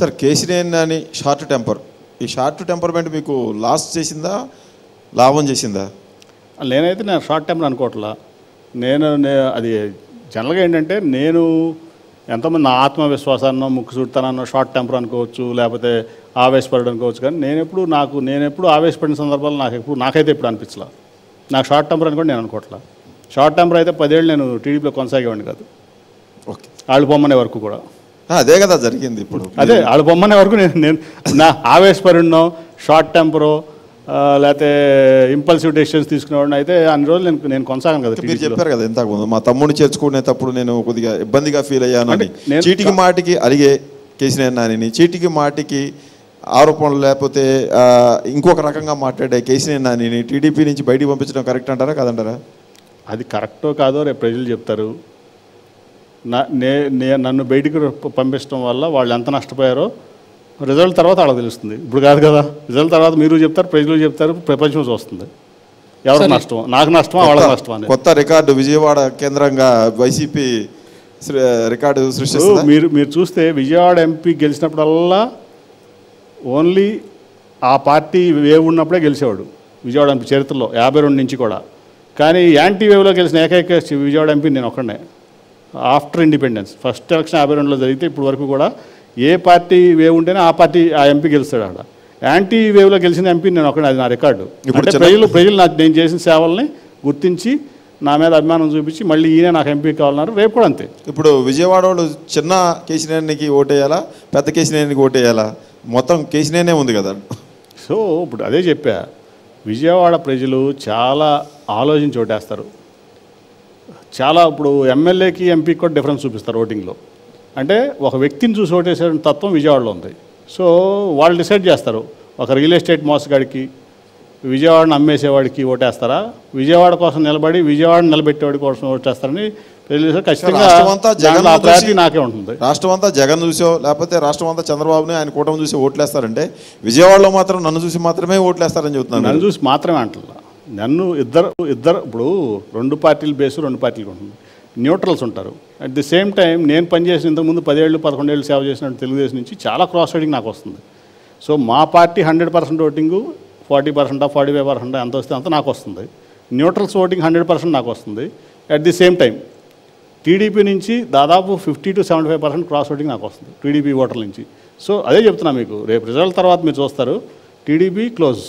Sir KCR అని short temper, ఈ short temperament మీకు లాస్ చేసిందా లాభం చేసిందా? నేనైతే నేను షార్ట్ టెంపర్ అనుకోవట్లా. అది జనరల్గా ఏంటంటే నేను ఎంతోమంది నా ఆత్మవిశ్వాసాన్నో ముక్కు చూడతానో షార్ట్ టెంపర్ అనుకోవచ్చు, లేకపోతే ఆవేశపడడం అనుకోవచ్చు. కానీ నేను ఎప్పుడు ఆవేశపడిన సందర్భాలు నాకైతే ఎప్పుడు అనిపించలా. నాకు షార్ట్ టెంపర్ అని కూడా నేను అనుకోవట్లా. షార్ట్ టెంపర్ అయితే 10 ఏళ్ళు నేను టీడీపీలో కొనసాగేవాడిని కాదు. ఓకే, వాళ్ళు పొమ్మనే వరకు కూడా అదే కదా జరిగింది. ఇప్పుడు అదే వాళ్ళు పొమ్మనే వరకు నేను నా ఆవేశపడినో షార్ట్ టెంపరో లేకపోతే ఇంపల్సివ్ డెసిషన్స్ తీసుకునేవాడిని అయితే అన్ని రోజులు నేను కొనసాగాను కదా. మీరు చెప్పారు కదా ఇంతకుముందు, మా తమ్ముడిని చేర్చుకునేటప్పుడు నేను కొద్దిగా ఇబ్బందిగా ఫీల్ అయ్యాను అని. చీటికి మాటికి అడిగే కేసీఆర్ నానిని, చీటికి మాటికి ఆరోపణలు లేకపోతే ఇంకొక రకంగా మాట్లాడే కేసీఆర్ నానిని టీడీపీ నుంచి బయటికి పంపించడం కరెక్ట్ అంటారా కాదంటారా? అది కరెక్టో కాదో రేపు ప్రజలు చెప్తారు. నన్ను బయటికి పంపించడం వల్ల వాళ్ళు ఎంత నష్టపోయారో రిజల్ట్ తర్వాత వాళ్ళకి తెలుస్తుంది. ఇప్పుడు కాదు కదా, రిజల్ట్ తర్వాత మీరు చెప్తారు, ప్రజలు చెప్తారు, ప్రపంచం చూస్తుంది ఎవరికి నష్టం, నాకు నష్టమా వాళ్ళకి నష్టమా అని. కొత్త రికార్డు విజయవాడ కేంద్రంగా వైసీపీ రికార్డు సృష్టిస్తుంది. మీరు చూస్తే విజయవాడ ఎంపీ గెలిచినప్పుడల్లా ఓన్లీ ఆ పార్టీ వేవ్ ఉన్నప్పుడే గెలిచేవాడు విజయవాడ ఎంపీ చరిత్రలో 52 నుంచి కూడా. కానీ యాంటీ వేవ్లో గెలిచిన ఏకైక విజయవాడ ఎంపీ నేను ఒక్కడే ఆఫ్టర్ ఇండిపెండెన్స్. ఫస్ట్ ఎలక్షన్ 52లో జరిగితే ఇప్పుడు వరకు కూడా ఏ పార్టీ వేవ్ ఉంటేనే ఆ ఎంపీ గెలుస్తాడు. అక్కడ యాంటీ వేవ్లో గెలిచిన ఎంపీ నేను ఒకటి, అది నా రికార్డు. అంటే ప్రజలు నేను చేసిన సేవల్ని గుర్తించి నా మీద అభిమానం చూపించి మళ్ళీ ఈయన నాకు ఎంపీ కావాలన్నారు. రేపు కూడా అంతే. ఇప్పుడు విజయవాడ వాళ్ళు చిన్న కేసీఆర్కి ఓటేయాలా, పెద్ద కేసీఆర్కి ఓటేయాలా? మొత్తం కేసీఆర్నే ఉంది కదా. సో ఇప్పుడు అదే చెప్పా, విజయవాడ ప్రజలు చాలా ఆలోచించి ఓటేస్తారు. చాలా ఇప్పుడు ఎమ్మెల్యేకి ఎంపీకి కూడా డిఫరెన్స్ చూపిస్తారు ఓటింగ్లో. అంటే ఒక వ్యక్తిని చూసి ఓటేసే తత్వం విజయవాడలో ఉంది. సో వాళ్ళు డిసైడ్ చేస్తారు, ఒక రియల్ ఎస్టేట్ మోసగాడికి విజయవాడను అమ్మేసేవాడికి ఓటేస్తారా, విజయవాడ కోసం నిలబడి విజయవాడను నిలబెట్టేవాడి కోసం ఓటేస్తారని ఖచ్చితంగా నాకే ఉంటుంది. రాష్ట్రం అంతా జగన్ చూసో లేకపోతే రాష్ట్రం అంతా చంద్రబాబుని ఆయన కూటమి చూసి ఓట్లేస్తారంటే విజయవాడలో మాత్రం నన్ను చూసి మాత్రమే ఓట్లేస్తారని చెబుతున్నాను. నన్ను చూసి మాత్రమే అంటున్నా. నన్ను ఇద్దరు ఇప్పుడు 2 పార్టీలు బేసు 2 పార్టీలు ఉంటుంది, న్యూట్రల్స్ ఉంటారు. అట్ ది సేమ్ టైం నేను పనిచేసిన ఇంతకుముందు 10 ఏళ్ళు 11 ఏళ్ళు సేవ చేసినట్టు తెలుగుదేశం నుంచి చాలా క్రాస్ ఓటింగ్ నాకు వస్తుంది. సో మా పార్టీ 100% ఓటింగు 40% 45% ఎంత వస్తే అంత నాకు వస్తుంది. న్యూట్రల్స్ ఓటింగ్ 100% నాకు వస్తుంది. At the same time TDP నుంచి దాదాపు 50 to 75% క్రాస్ ఓటింగ్ నాకు వస్తుంది టీడీపీ ఓటర్ల నుంచి. సో అదే చెప్తున్నా మీకు, రేపు రిజల్ట్ తర్వాత మీరు చూస్తారు టీడీపీ క్లోజ్.